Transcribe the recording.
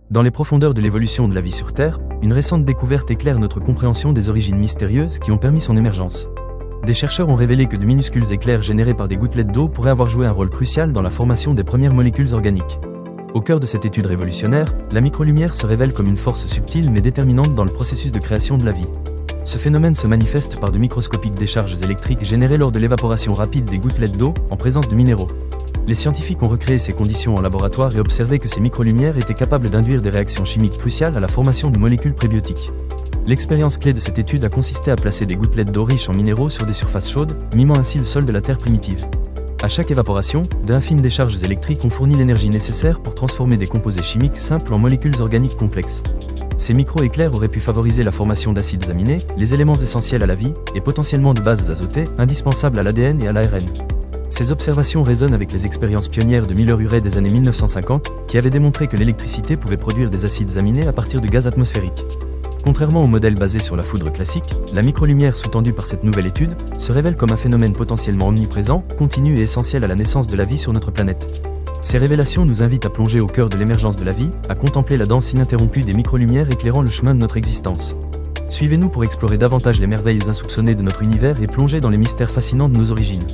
Dans les profondeurs de l'évolution de la vie sur Terre, une récente découverte éclaire notre compréhension des origines mystérieuses qui ont permis son émergence. Des chercheurs ont révélé que de minuscules éclairs générés par des gouttelettes d'eau pourraient avoir joué un rôle crucial dans la formation des premières molécules organiques. Au cœur de cette étude révolutionnaire, la microlumière se révèle comme une force subtile mais déterminante dans le processus de création de la vie. Ce phénomène se manifeste par de microscopiques décharges électriques générées lors de l'évaporation rapide des gouttelettes d'eau en présence de minéraux. Les scientifiques ont recréé ces conditions en laboratoire et observé que ces microlumières étaient capables d'induire des réactions chimiques cruciales à la formation de molécules prébiotiques. L'expérience clé de cette étude a consisté à placer des gouttelettes d'eau riches en minéraux sur des surfaces chaudes, mimant ainsi le sol de la Terre primitive. À chaque évaporation, d'infimes décharges électriques ont fourni l'énergie nécessaire pour transformer des composés chimiques simples en molécules organiques complexes. Ces micro-éclairs auraient pu favoriser la formation d'acides aminés, les éléments essentiels à la vie, et potentiellement de bases azotées, indispensables à l'ADN et à l'ARN. Ces observations résonnent avec les expériences pionnières de Miller-Urey des années 1950, qui avaient démontré que l'électricité pouvait produire des acides aminés à partir de gaz atmosphériques. Contrairement au modèle basé sur la foudre classique, la microlumière sous-tendue par cette nouvelle étude se révèle comme un phénomène potentiellement omniprésent, continu et essentiel à la naissance de la vie sur notre planète. Ces révélations nous invitent à plonger au cœur de l'émergence de la vie, à contempler la danse ininterrompue des microlumières éclairant le chemin de notre existence. Suivez-nous pour explorer davantage les merveilles insoupçonnées de notre univers et plonger dans les mystères fascinants de nos origines.